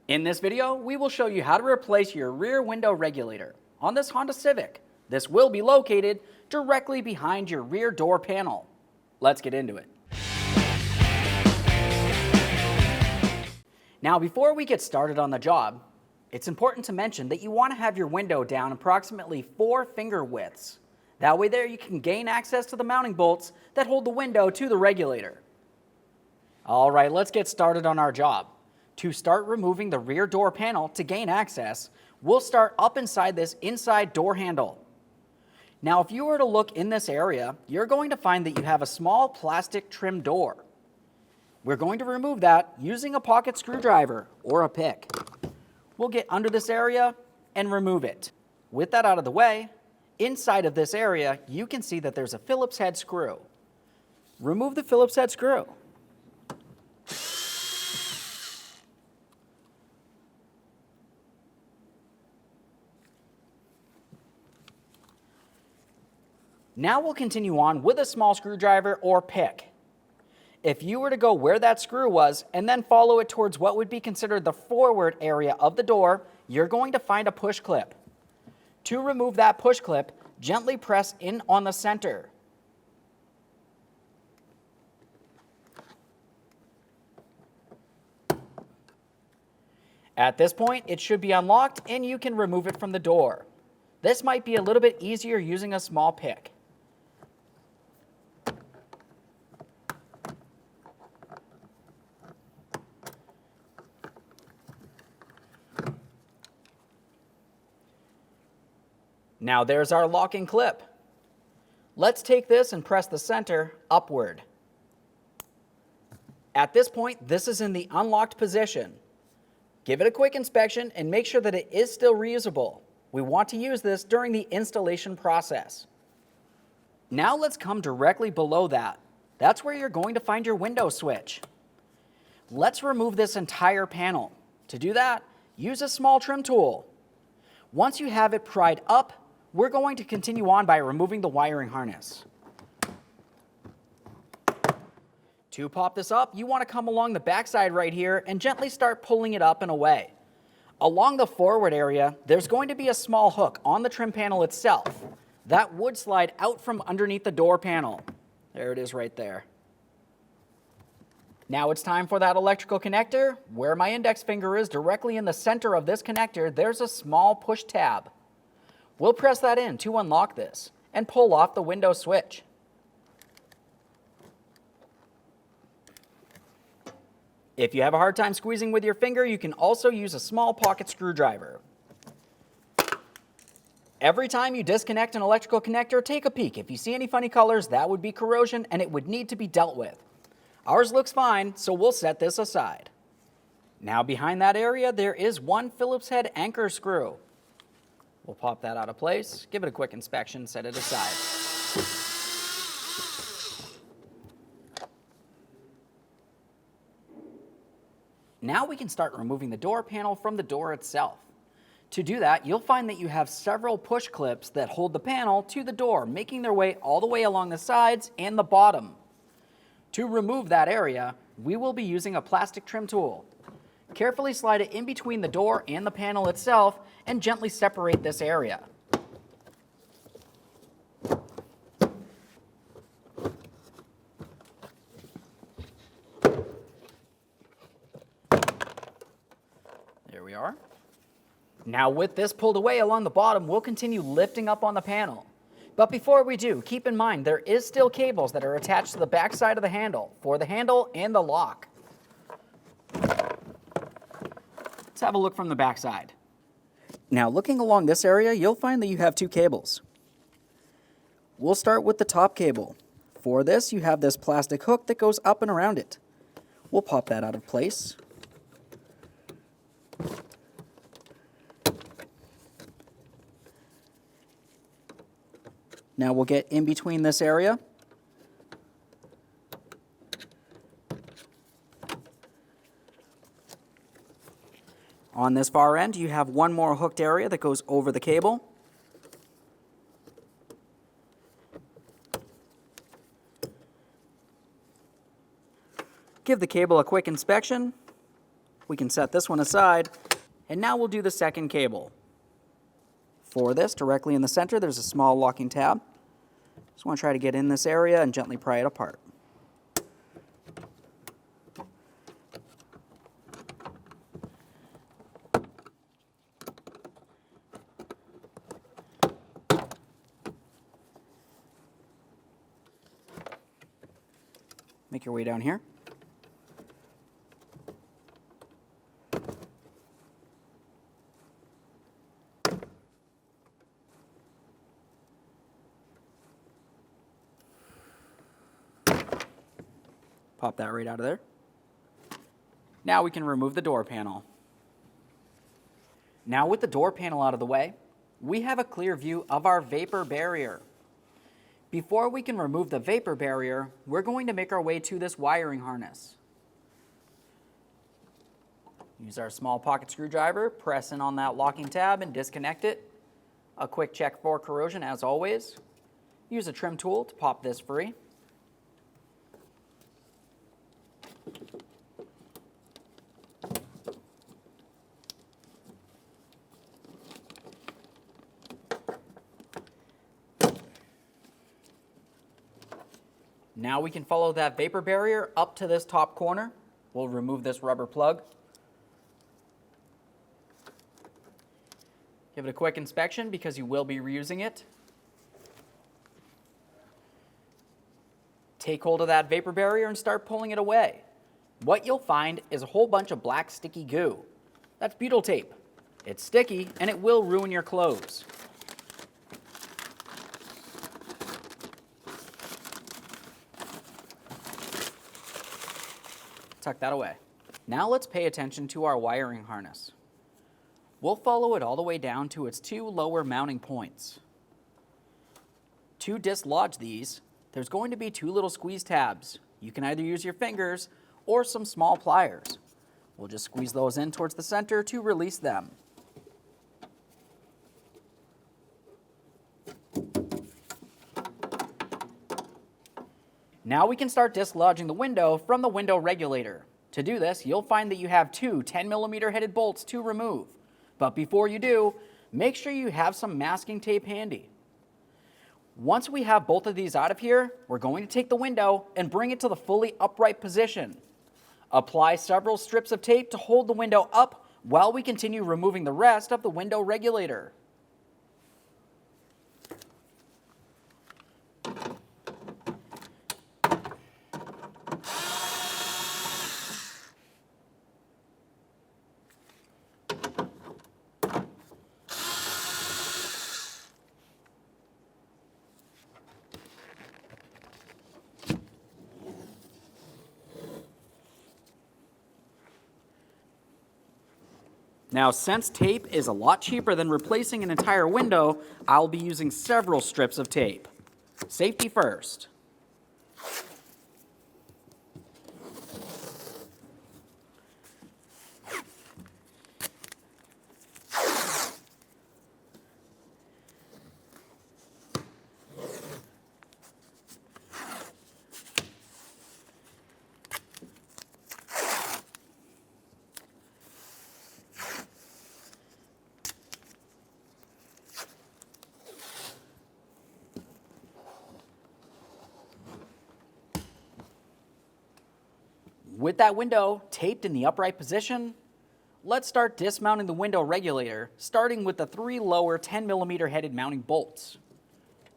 In this video, we will show you how to replace your rear window regulator on this Honda Civic. This will be located directly behind your rear door panel. Let's get into it. Now, before we get started on the job, it's important to mention that you want to have your window down approximately 4 finger widths. That way there you can gain access to the mounting bolts that hold the window to the regulator. All right, let's get started on our job. To start removing the rear door panel to gain access, we'll start up inside this inside door handle. Now, if you were to look in this area, you're going to find that you have a small plastic trim door. We're going to remove that using a pocket screwdriver or a pick. We'll get under this area and remove it. With that out of the way, inside of this area, you can see that there's a Phillips head screw. Remove the Phillips head screw. Now we'll continue on with a small screwdriver or pick. If you were to go where that screw was and then follow it towards what would be considered the forward area of the door, you're going to find a push clip. To remove that push clip, gently press in on the center. At this point, it should be unlocked and you can remove it from the door. This might be a little bit easier using a small pick. Now there's our locking clip. Let's take this and press the center upward. At this point, this is in the unlocked position. Give it a quick inspection and make sure that it is still reusable. We want to use this during the installation process. Now let's come directly below that. That's where you're going to find your window switch. Let's remove this entire panel. To do that, use a small trim tool. Once you have it pried up, we're going to continue on by removing the wiring harness. To pop this up, you want to come along the backside right here and gently start pulling it up and away. Along the forward area, there's going to be a small hook on the trim panel itself. That would slide out from underneath the door panel. There it is right there. Now it's time for that electrical connector. Where my index finger is, directly in the center of this connector, there's a small push tab. We'll press that in to unlock this and pull off the window switch. If you have a hard time squeezing with your finger, you can also use a small pocket screwdriver. Every time you disconnect an electrical connector, take a peek. If you see any funny colors, that would be corrosion and it would need to be dealt with. Ours looks fine, so we'll set this aside. Now behind that area, there is one Phillips head anchor screw. We'll pop that out of place, give it a quick inspection, set it aside. Now we can start removing the door panel from the door itself. To do that, you'll find that you have several push clips that hold the panel to the door, making their way all the way along the sides and the bottom. To remove that area, we will be using a plastic trim tool. Carefully slide it in between the door and the panel itself and gently separate this area. There we are. Now with this pulled away along the bottom, we'll continue lifting up on the panel. But before we do, keep in mind there is still cables that are attached to the back side of the handle for the handle and the lock. Let's have a look from the back side. Now looking along this area, you'll find that you have 2 cables. We'll start with the top cable. For this, you have this plastic hook that goes up and around it. We'll pop that out of place. Now we'll get in between this area. On this far end, you have one more hooked area that goes over the cable. Give the cable a quick inspection. We can set this one aside, and now we'll do the second cable. For this, directly in the center, there's a small locking tab. Just want to try to get in this area and gently pry it apart. Make your way down here. Pop that right out of there. Now we can remove the door panel. Now with the door panel out of the way, we have a clear view of our vapor barrier. Before we can remove the vapor barrier, we're going to make our way to this wiring harness. Use our small pocket screwdriver, press in on that locking tab and disconnect it. A quick check for corrosion as always. Use a trim tool to pop this free. Now we can follow that vapor barrier up to this top corner. We'll remove this rubber plug. Give it a quick inspection because you will be reusing it. Take hold of that vapor barrier and start pulling it away. What you'll find is a whole bunch of black sticky goo. That's butyl tape. It's sticky and it will ruin your clothes. Tuck that away. Now let's pay attention to our wiring harness. We'll follow it all the way down to its two lower mounting points. To dislodge these, there's going to be two little squeeze tabs. You can either use your fingers or some small pliers. We'll just squeeze those in towards the center to release them. Now we can start dislodging the window from the window regulator. To do this, you'll find that you have two 10mm headed bolts to remove. But before you do, make sure you have some masking tape handy. Once we have both of these out of here, we're going to take the window and bring it to the fully upright position. Apply several strips of tape to hold the window up while we continue removing the rest of the window regulator. Now, since tape is a lot cheaper than replacing an entire window, I'll be using several strips of tape. Safety first. With that window taped in the upright position, let's start dismounting the window regulator, starting with the three lower 10mm headed mounting bolts.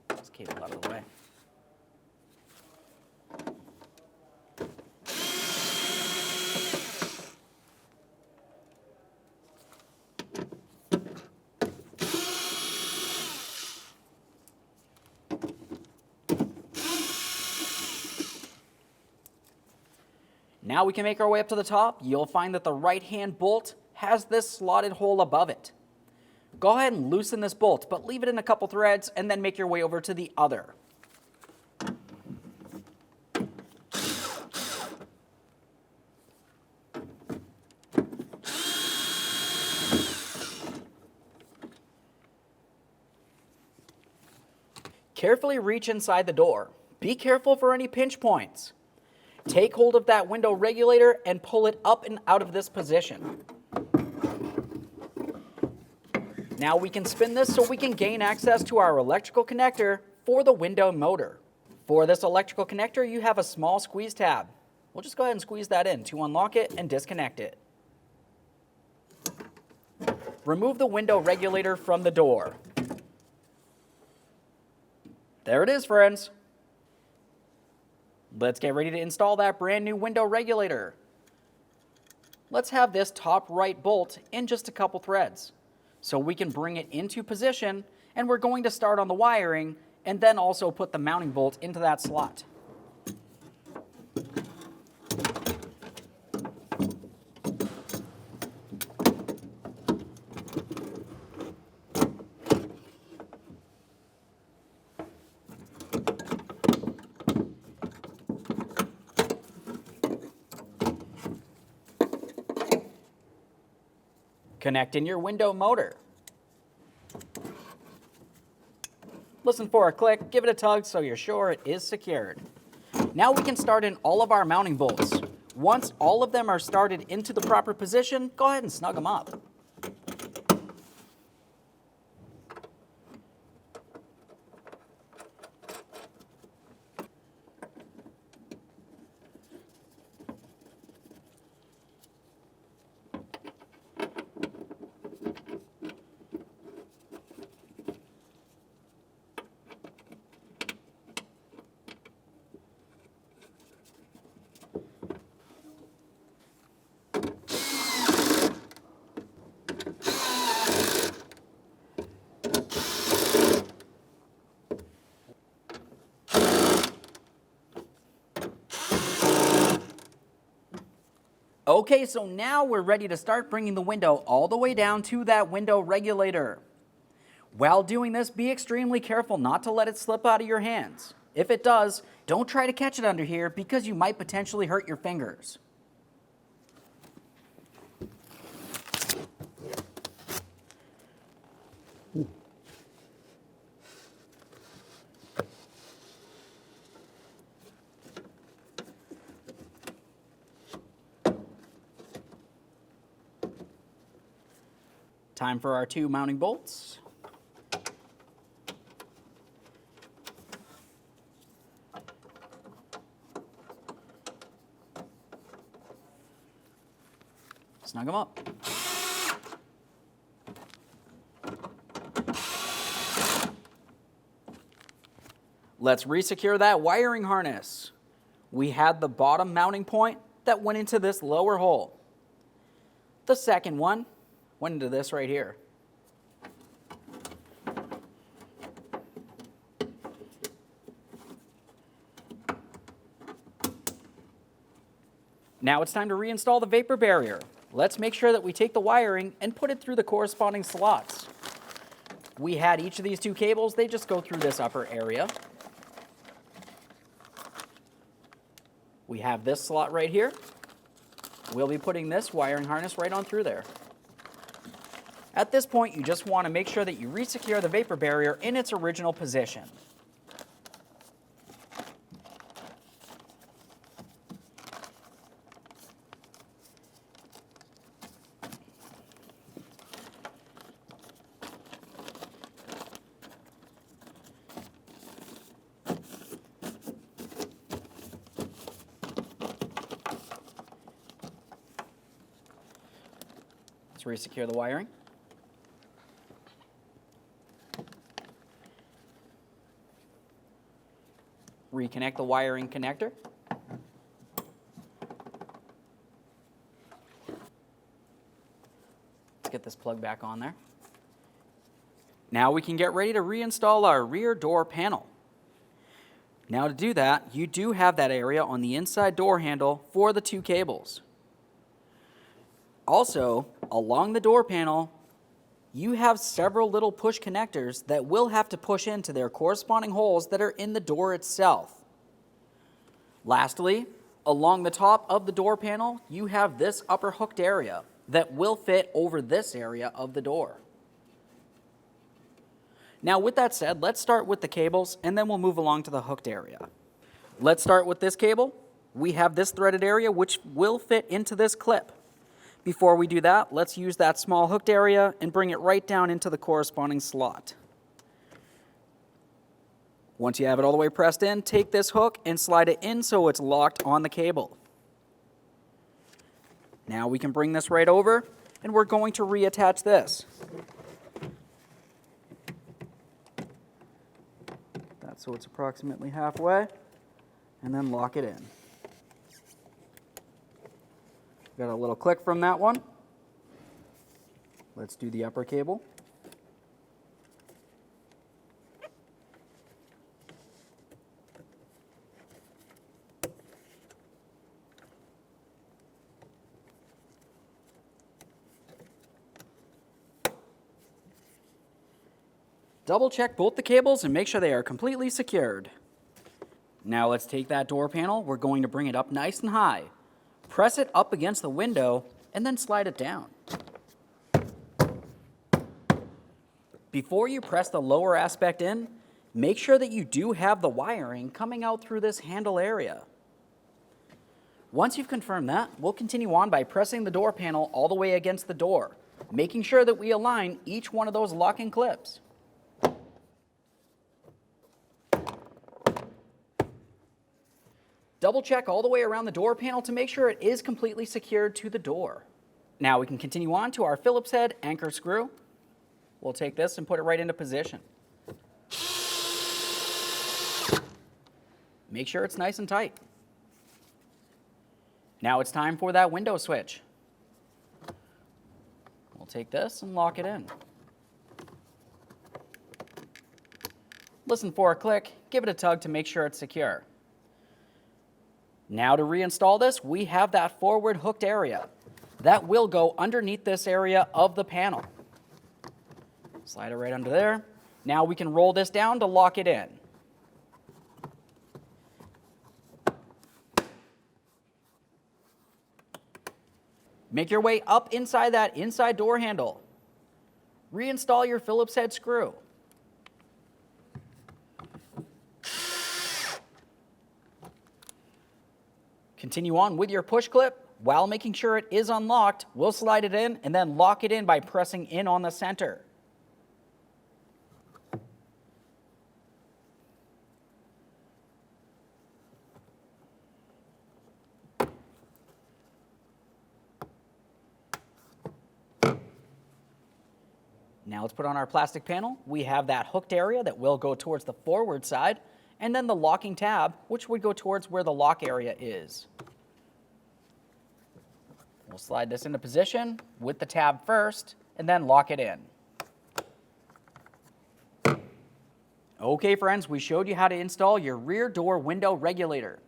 This cable out of the way. Now we can make our way up to the top. You'll find that the right-hand bolt has this slotted hole above it. Go ahead and loosen this bolt, but leave it in a couple threads and then make your way over to the other. Carefully reach inside the door. Be careful for any pinch points. Take hold of that window regulator and pull it up and out of this position. Now we can spin this so we can gain access to our electrical connector for the window motor. For this electrical connector, you have a small squeeze tab. We'll just go ahead and squeeze that in to unlock it and disconnect it. Remove the window regulator from the door. There it is, friends. Let's get ready to install that brand new window regulator. Let's have this top right bolt in just a couple threads so we can bring it into position, and we're going to start on the wiring and then also put the mounting bolt into that slot. Connect in your window motor. Listen for a click, give it a tug so you're sure it is secured. Now we can start in all of our mounting bolts. Once all of them are started into the proper position, go ahead and snug them up. Okay, so now we're ready to start bringing the window all the way down to that window regulator. While doing this, be extremely careful not to let it slip out of your hands. If it does, don't try to catch it under here because you might potentially hurt your fingers. Time for our 2 mounting bolts. Snug them up. Let's resecure that wiring harness. We had the bottom mounting point that went into this lower hole. The second one went into this right here. Now it's time to reinstall the vapor barrier. Let's make sure that we take the wiring and put it through the corresponding slots. We had each of these 2 cables, they just go through this upper area. We have this slot right here. We'll be putting this wiring harness right on through there. At this point, you just want to make sure that you resecure the vapor barrier in its original position. Let's resecure the wiring. Reconnect the wiring connector. Let's get this plug back on there. Now we can get ready to reinstall our rear door panel. Now to do that, you do have that area on the inside door handle for the 2 cables. Also, along the door panel, you have several little push connectors that will have to push into their corresponding holes that are in the door itself. Lastly, along the top of the door panel, you have this upper hooked area that will fit over this area of the door. Now with that said, let's start with the cables and then we'll move along to the hooked area. Let's start with this cable. we have this threaded area which will fit into this clip. Before we do that, let's use that small hooked area and bring it right down into the corresponding slot. Once you have it all the way pressed in, take this hook and slide it in so it's locked on the cable. Now we can bring this right over, and we're going to reattach this. That's so it's approximately halfway, and then lock it in. Got a little click from that one. Let's do the upper cable. Double check both the cables and make sure they are completely secured. Now let's take that door panel. We're going to bring it up nice and high. Press it up against the window and then slide it down. Before you press the lower aspect in, make sure that you do have the wiring coming out through this handle area. Once you've confirmed that, we'll continue on by pressing the door panel all the way against the door, making sure that we align each one of those locking clips. Double check all the way around the door panel to make sure it is completely secured to the door. Now we can continue on to our Phillips head anchor screw. We'll take this and put it right into position. Make sure it's nice and tight. Now it's time for that window switch. We'll take this and lock it in. Listen for a click, give it a tug to make sure it's secure. Now to reinstall this, we have that forward hooked area. That will go underneath this area of the panel. Slide it right under there. Now we can roll this down to lock it in. Make your way up inside that inside door handle. Reinstall your Phillips head screw. Continue on with your push clip. While making sure it is unlocked, we'll slide it in and then lock it in by pressing in on the center. Now let's put on our plastic panel. We have that hooked area that will go towards the forward side, and then the locking tab, which would go towards where the lock area is. We'll slide this into position with the tab first, and then lock it in. Okay, friends, we showed you how to install your rear door window regulator.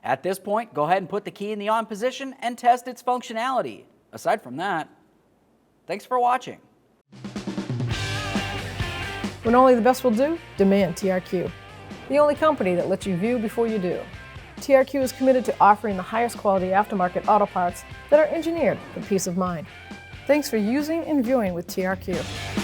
At this point, go ahead and put the key in the on position and test its functionality. Aside from that, thanks for watching. When only the best will do, demand TRQ. The only company that lets you view before you do. TRQ is committed to offering the highest quality aftermarket auto parts that are engineered for peace of mind. Thanks for using and viewing with TRQ.